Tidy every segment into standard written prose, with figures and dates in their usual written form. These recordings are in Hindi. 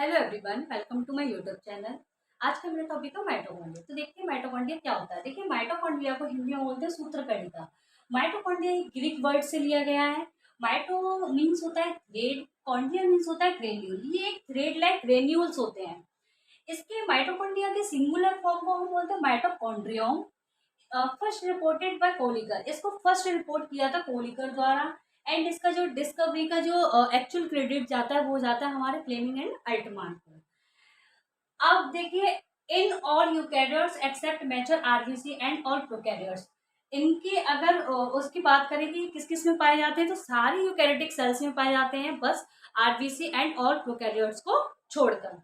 Hello everyone, welcome to my YouTube channel. आज का मेरा टॉपिक है माइटोकॉन्ड्रिया। तो देखते हैं माइटोकॉन्ड्रिया क्या होता है। देखिए, माइटोकॉन्ड्रिया को हिंदी में बोलते हैं सूत्रकणिका। माइटोकॉन्ड्रिया एक ग्रीक वर्ड से लिया गया है। माइटो मीन्स होता है थ्रेड, कॉन्ड्रिया मीन्स होता है ग्रेन्यूल। ये एक थ्रेड लाइक ग्रेन्यूल्स होते हैं। इसके माइटोकॉन्ड्रिया के सिंगुलर फॉर्म को हम बोलते हैं mitochondrium. First reported by Kolliker. इसको फर्स्ट रिपोर्ट किया था कोलिकर द्वारा। एंड इसका जो डिस्कवरी का जो एक्चुअल क्रेडिट जाता है वो जाता है हमारे फ्लेमिंग एंड अल्टमान को। अब देखिए, in all eukaryotes except mature RBC and all prokaryotes. इनकी अगर उसकी बात करें कि किस किस में पाए जाते हैं, तो सारी यूकैरियोटिक सेल्स में पाए जाते हैं, बस आरबीसी एंड ऑल प्रोकैरियोट्स को छोड़कर।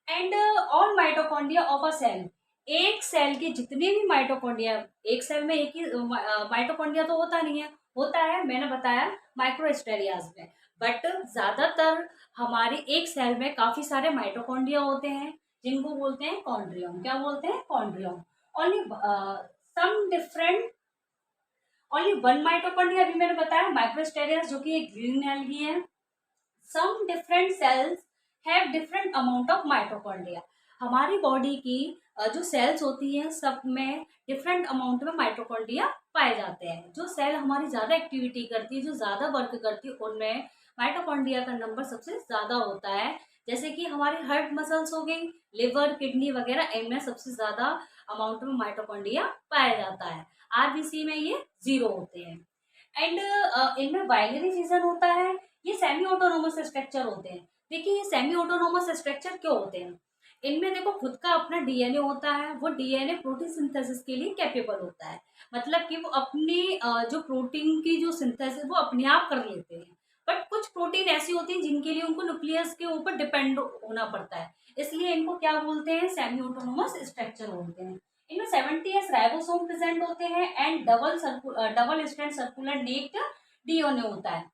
And all mitochondria of a cell, एक सेल के जितने भी माइटोकॉन्ड्रिया, एक सेल में एक ही माइटोकॉन्ड्रिया तो होता नहीं है, होता है मैंने बताया माइक्रोस्टेरियाज में। बट ज्यादातर हमारे एक सेल में काफी सारे माइटोकॉन्ड्रिया होते हैं, जिनको बोलते हैं कॉन्ड्रियम। क्या बोलते हैं? Chondrium. Only some different, only one mitochondria अभी मैंने बताया माइक्रोस्टेरियाज, जो कि एक ग्रीन एल्गी है। Some different cells have different amount of mitochondria. हमारी बॉडी की जो सेल्स होती हैं सब में डिफरेंट अमाउंट में माइटोकॉन्ड्रिया पाए जाते हैं। जो सेल हमारी ज्यादा एक्टिविटी करती है, जो ज्यादा वर्क करती है, उनमें माइटोकॉन्ड्रिया का नंबर सबसे ज्यादा होता है। जैसे कि हमारे हार्ट मसल्स हो गई, लिवर, किडनी वगैरह, इनमें सबसे ज्यादा अमाउंट में माइटोकॉन्ड्रिया पाया जाता है। आरबीसी में ये 0 होते हैं। एंड इनमें बाइनरी फिजन होता है। ये सेमी ऑटोनोमस स्ट्रक्चर होते हैं। देखिए, ये सेमी ऑटोनोमस स्ट्रक्चर क्यों होते हैं? इनमें देखो, खुद का अपना डीएनए होता है। वो डीएनए प्रोटीन सिंथेसिस के लिए कैपेबल होता है। मतलब कि वो अपनी जो प्रोटीन की जो सिंथेसिस वो अपने आप कर लेते हैं। बट कुछ प्रोटीन ऐसी होती है जिनके लिए उनको न्यूक्लियस के ऊपर डिपेंड होना पड़ता है, इसलिए इनको क्या बोलते हैं? सेमी ऑटोनोमस स्ट्रक्चर बोलते हैं। इनमें 70s राइबोसोम प्रेजेंट होते हैं and double strand circular naked DNA होता है।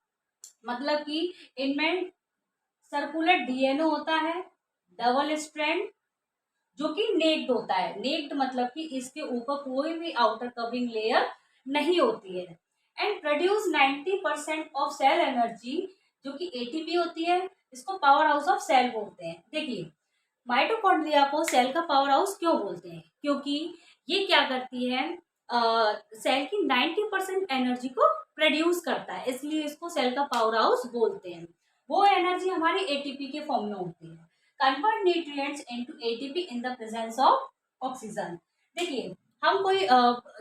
मतलब कि इनमें सर्कुलर डीएनए होता है, डबल स्ट्रैंड, जो कि नेक्ड होता है। नेक्ड मतलब कि इसके ऊपर कोई भी आउटर कवरिंग लेयर नहीं होती है। And produce 90% of cell energy, जो कि एटीपी होती है। इसको पावर हाउस ऑफ सेल बोलते हैं। देखिए, माइटोकॉन्ड्रिया को सेल का पावर हाउस क्यों बोलते हैं? क्योंकि ये क्या करती है, सेल की 90% एनर्जी को प्रोड्यूस करता है, इसलिए इसको सेल का पावर हाउस बोलते हैं। वो एनर्जी हमारी एटीपी के फॉर्म में होती है। Convert nutrients into ATP in the presence of oxygen. देखिए, हम कोई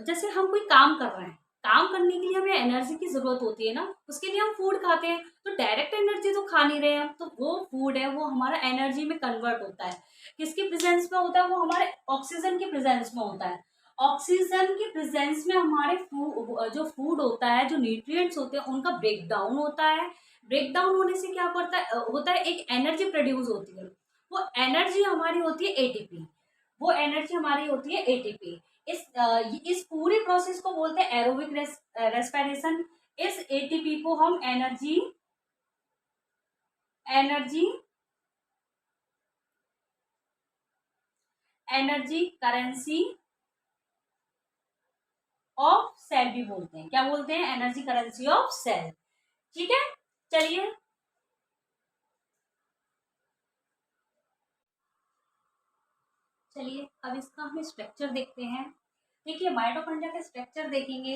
जैसे हम कोई काम कर रहे हैं, काम करने के लिए हमें एनर्जी की जरूरत होती है ना, उसके लिए हम फूड खाते हैं। तो डायरेक्ट एनर्जी तो खा नहीं रहे हैं, तो वो फूड है वो हमारा एनर्जी में कन्वर्ट होता है। किसके प्रेजेंस में होता है? वो हमारे ऑक्सीजन के प्रेजेंस में होता है। ऑक्सीजन के प्रेजेंस में हमारे जो फूड होता है, जो न्यूट्रिएंट्स होते हैं, उनका ब्रेक डाउन होता है। ब्रेक डाउन होने से क्या करता है, होता है एक एनर्जी प्रोड्यूस होती है। वो एनर्जी हमारी होती है एटीपी। वो एनर्जी हमारी होती है एटीपी। इस पूरी प्रोसेस को बोलते हैं एरोबिक रेस्पिरेशन। इस एटीपी को हम energy energy energy currency of cell भी बोलते हैं। क्या बोलते हैं? Energy currency of cell. ठीक है, चलिए चलिए अब इसका हम स्ट्रक्चर देखते हैं। देखिए, माइटोकॉन्ड्रिया का स्ट्रक्चर देखेंगे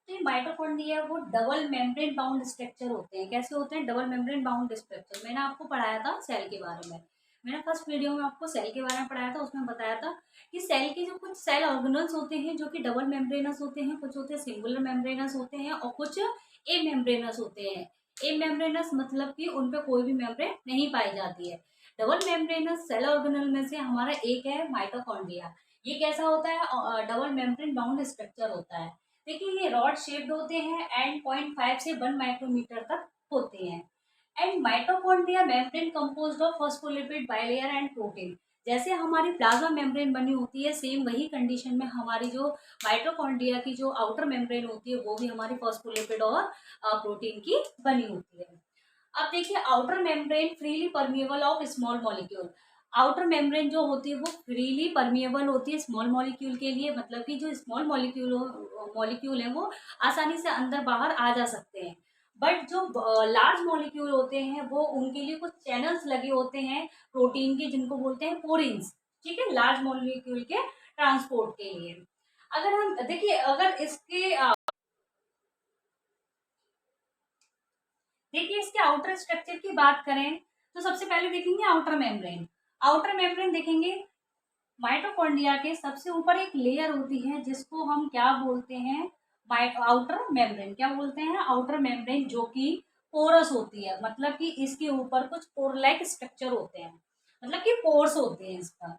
तो ये माइटोकॉन्ड्रिया वो डबल मेम्ब्रेन बाउंड स्ट्रक्चर होते हैं। कैसे होते हैं? Double membrane bound structure. मैंने आपको पढ़ाया था सेल के बारे में। मैंने फर्स्ट वीडियो में आपको सेल के बारे में पढ़ाया था, उसमें बताया था कि सेल के जो कुछ सेल ऑर्गेनल्स होते हैं जो कि डबल मेम्ब्रेनस होते हैं, कुछ होते हैं सिंगुलर मेम्ब्रेनस होते हैं, और कुछ ए मेम्ब्रेनस होते हैं। ए मेम्ब्रेनस मतलब कि उन पे कोई भी मेम्ब्रेन नहीं पाई जाती है। डबल मेम्ब्रेनस सेल ऑर्गेनल में से हमारा एक है माइटोकॉन्ड्रिया। ये कैसा होता है? डबल मेम्ब्रेन बाउंड स्ट्रक्चर होता है। देखिए, ये रॉड शेप्ड होते हैं एंड 0.5 से 1 माइक्रोमीटर तक होते हैं। And mitochondria membrane composed of phospholipid bilayer and protein. जैसे हमारी प्लाज्मा मेम्ब्रेन बनी होती है, सेम वही कंडीशन में हमारी जो माइटोकॉन्ड्रिया की जो आउटर मेम्ब्रेन होती है वो भी हमारी फॉस्फोलिपिड और प्रोटीन की बनी होती है। अब देखिए, outer membrane freely permeable of small molecule. Outer membrane जो होती है वो फ्रीली परमिएबल होती है स्मॉल मॉलिक्यूल के लिए। मतलब कि जो स्मॉल मॉलिक्यूल है वो आसानी से अंदर बाहर आ जा सकते हैं। बट जो लार्ज मॉलिक्यूल होते हैं वो उनके लिए कुछ चैनल्स लगे होते हैं प्रोटीन के, जिनको बोलते हैं पोरिन्स। ठीक है, लार्ज मॉलिक्यूल के ट्रांसपोर्ट के लिए। अगर हम देखिए, अगर इसके आउटर स्ट्रक्चर की बात करें तो सबसे पहले देखेंगे आउटर मेम्ब्रेन। आउटर मेम्ब्रेन देखेंगे, माइटोकॉन्ड्रिया के सबसे ऊपर एक लेयर होती है जिसको हम क्या बोलते हैं, आउटर मेम्ब्रेन। क्या बोलते हैं? आउटर मेम्ब्रेन, जो कि पोरस होती है, मतलब कि इसके ऊपर कुछ पोर लाइक स्ट्रक्चर होते हैं, मतलब कि पोर्स होते हैं इसका।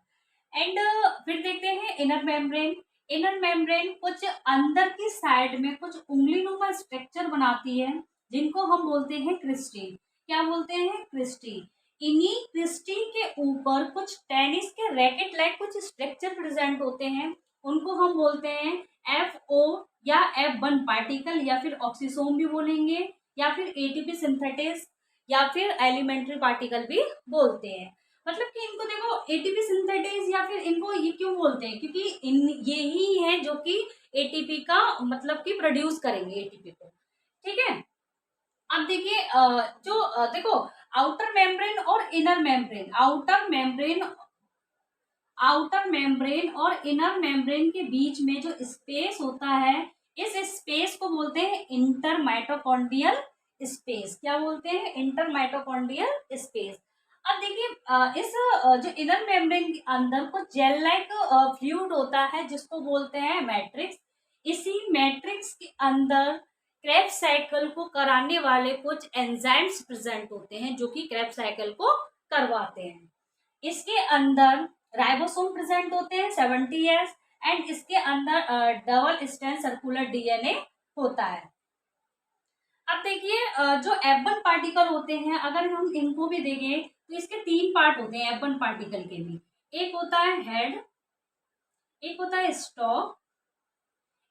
एंड फिर देखते हैं इनर मेम्ब्रेन। इनर मेम्ब्रेन कुछ अंदर की साइड में कुछ उंगलीनुमा स्ट्रक्चर बनाती है, जिनको हम बोलते हैं क्रिस्टी। क्या बोलते हैं? क्रिस्टी। इन्हीं क्रिस्टी के ऊपर कुछ टेनिस के रैकेट लाइक कुछ स्ट्रक्चर प्रेजेंट होते हैं, उनको हम बोलते हैं FO या F1 पार्टिकल, या फिर ऑक्सीसोम भी बोलेंगे, या फिर ATP सिंथेटेस, या फिर एलिमेंट्री पार्टिकल भी बोलते हैं। मतलब कि इनको देखो, एटीपी सिंथेटेज, या फिर इनको ये क्यों बोलते हैं, क्योंकि इन यही है जो कि एटीपी का मतलब कि प्रोड्यूस करेंगे एटीपी को। ठीक है, अब देखिए देखो, आउटर मेम्ब्रेन और इनर मेम्ब्रेन, आउटर मेम्ब्रेन और इनर मेम्ब्रेन के बीच में जो स्पेस होता है, इस स्पेस को बोलते हैं इंटर माइटोकॉन्ड्रियल स्पेस। क्या बोलते हैं? Inter mitochondrial space. अब देखिए, जो इनर मेम्ब्रेन के अंदर कुछ जेल लाइक फ्लूइड होता है जिसको बोलते हैं मैट्रिक्स। इसी मैट्रिक्स के अंदर क्रेब्स साइकिल को कराने वाले कुछ एंजाइम्स प्रेजेंट होते हैं, जो कि क्रेब्स साइकिल को करवाते हैं। इसके अंदर राइबोसोम प्रेजेंट होते हैं 70S, एंड इसके अंदर डबल स्ट्रैंड सर्कुलर DNA होता है। अब देखिए, जो F1 पार्टिकल होते हैं, अगर हम इनको भी देखें तो इसके 3 पार्ट होते हैं F1 पार्टिकल के भी। एक होता है हेड, एक होता है स्टॉक,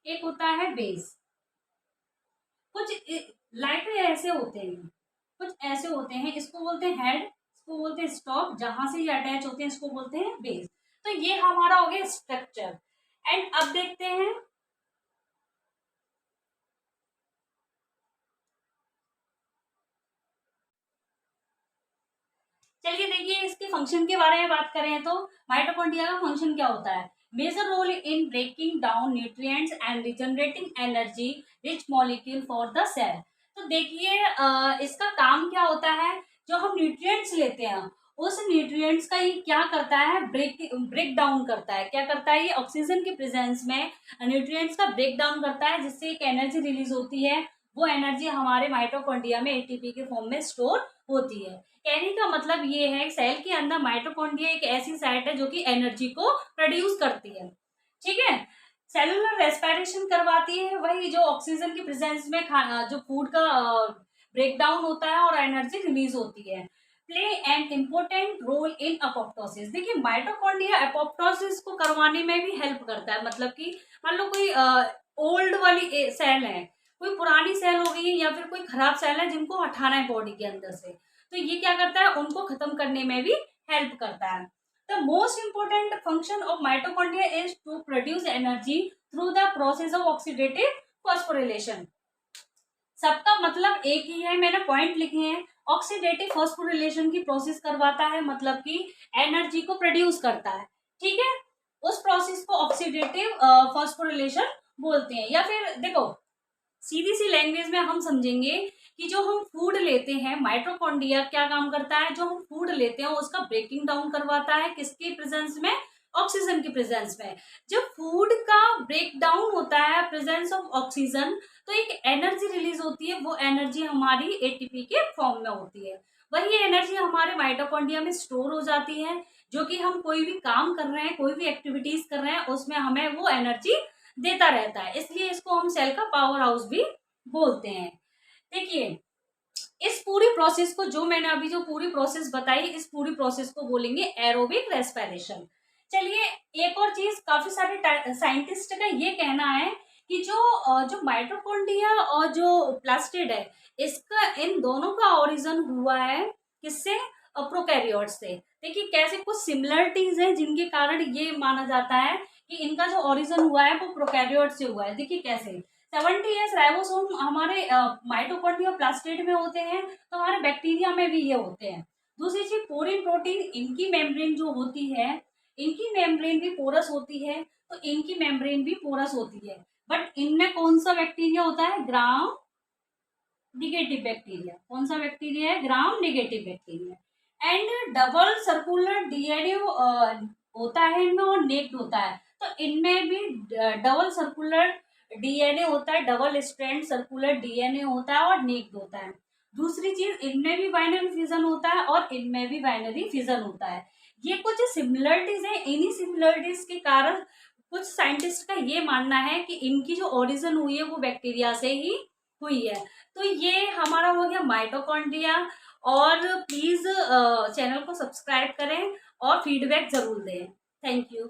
एक होता है बेस। कुछ लाइक ऐसे होते हैं, कुछ ऐसे होते हैं, इसको बोलते हैं हेड, इसको बोलते हैं स्टॉक, जहां से ये अटैच होते हैं इसको बोलते हैं बेस। तो ये हमारा हो गया स्ट्रक्चर। एंड अब देखते हैं, चलिए देखिए इसके फंक्शन के बारे में बात करें तो माइटोकॉन्ड्रिया का फंक्शन क्या होता है? Major role in breaking down nutrients and regenerating energy rich molecule for the cell. तो देखिए, इसका काम क्या होता है? जो हम न्यूट्रिएंट्स लेते हैं, उस न्यूट्रिएंट्स का ये क्या करता है? ब्रेक डाउन करता है। क्या करता है? ये ऑक्सीजन के प्रेजेंस में न्यूट्रिएंट्स का ब्रेक डाउन करता है, जिससे एक एनर्जी रिलीज होती है। वो एनर्जी हमारे माइटोकॉन्ड्रिया में ATP के फॉर्म में स्टोर होती है। कहने का मतलब ये है, सेल के अंदर माइटोकॉन्ड्रिया एक ऐसी साइट है जो कि एनर्जी को प्रोड्यूस करती है। ठीक है, सेलुलर रेस्पिरेशन करवाती है, वही जो ऑक्सीजन की प्रेजेंस में जो फूड का ब्रेकडाउन होता है और एनर्जी रिलीज होती है। Play an important role in apoptosis. देखिए, माइटोकॉन्ड्रिया अपोप्टोसिस को करवाने में भी हेल्प करता है। मतलब कि मान लो कोई ओल्ड वाली सेल है, कोई पुरानी सेल हो गई है, या फिर कोई खराब सेल है जिनको हटाना है बॉडी के अंदर से, तो ये क्या करता है? उनको खत्म करने में भी हेल्प करता है। The most important function of mitochondria is to produce energy through the process of oxidative phosphorylation. सबका मतलब एक ही है, मैंने पॉइंट लिखे हैं। ऑक्सीडेटिव फॉस्फोरिलेशन की प्रोसेस करवाता है, मतलब कि एनर्जी को प्रोड्यूस करता है। ठीक है, उस प्रोसेस को ऑक्सीडेटिव फॉस्फोरिलेशन बोलते हैं। या फिर देखो, सीधी सी लैंग्वेज में हम समझेंगे कि जो हम फूड लेते हैं, माइटोकॉन्ड्रिया क्या काम करता है? जो हम फूड लेते हैं उसका ब्रेकिंग डाउन करवाता है, किसके प्रेजेंस में? ऑक्सीजन की प्रेजेंस में। जब फूड का ब्रेक डाउन होता है प्रेजेंस ऑफ ऑक्सीजन, तो एक एनर्जी रिलीज होती है। वो एनर्जी हमारी ATP के फॉर्म में होती है। वही एनर्जी हमारे माइटोकॉन्ड्रिया में स्टोर हो जाती है, जो कि हम कोई भी काम कर रहे हैं, कोई भी एक्टिविटीज कर रहे हैं, उसमें हमें वो एनर्जी देता रहता है। इसलिए इसको हम सेल का पावर हाउस भी बोलते हैं। देखिए, इस पूरी प्रोसेस को, जो मैंने अभी जो पूरी प्रोसेस बताई, इस पूरी प्रोसेस को बोलेंगे एरोबिक रेस्पिरेशन। चलिए, एक और चीज, काफी सारे साइंटिस्ट का ये कहना है कि जो माइटोकॉन्ड्रिया और जो प्लास्टिड है, इसका, इन दोनों का ओरिजिन हुआ है किससे? प्रोकैरियोट से। देखिए कैसे कुछ सिमिलरिटीज हैं जिनके कारण ये माना जाता है कि इनका जो ओरिजिन हुआ है वो प्रोकैरियोट से हुआ है। देखिए कैसे, 70s राइबोसोम हमारे माइटोकॉन्ड्रिया प्लास्टिड में होते हैं, तो हमारे बैक्टीरिया में भी ये होते हैं। दूसरी चीज पोरिन प्रोटीन, इनकी मेम्ब्रेन जो होती है, इनकी मेम्ब्रेन भी पोरस होती है, तो इनकी मेम्ब्रेन भी पोरस होती है। बट इनमें कौन सा बैक्टीरिया होता है? ग्राम निगेटिव बैक्टीरिया। कौन सा बैक्टीरिया है? ग्राम negative bacteria. And double circular DNA होता है इनमें और नेक्ड होता है, तो इनमें भी डबल सर्कुलर डीएनए होता है, डबल स्ट्रैंड सर्कुलर डीएनए होता है और नेक्ड होता है। दूसरी चीज, इनमें भी बाइनरी फिजन होता है और इनमें भी बाइनरी फिजन होता है। ये कुछ सिमिलरिटीज है, इन्हीं सिमिलरिटीज के कारण कुछ साइंटिस्ट का ये मानना है कि इनकी जो ओरिजिन हुई है वो बैक्टीरिया से ही हुई है। तो ये हमारा हो गया माइटोकॉन्ड्रिया। और प्लीज चैनल को सब्सक्राइब करें और फीडबैक जरूर दें। Thank you.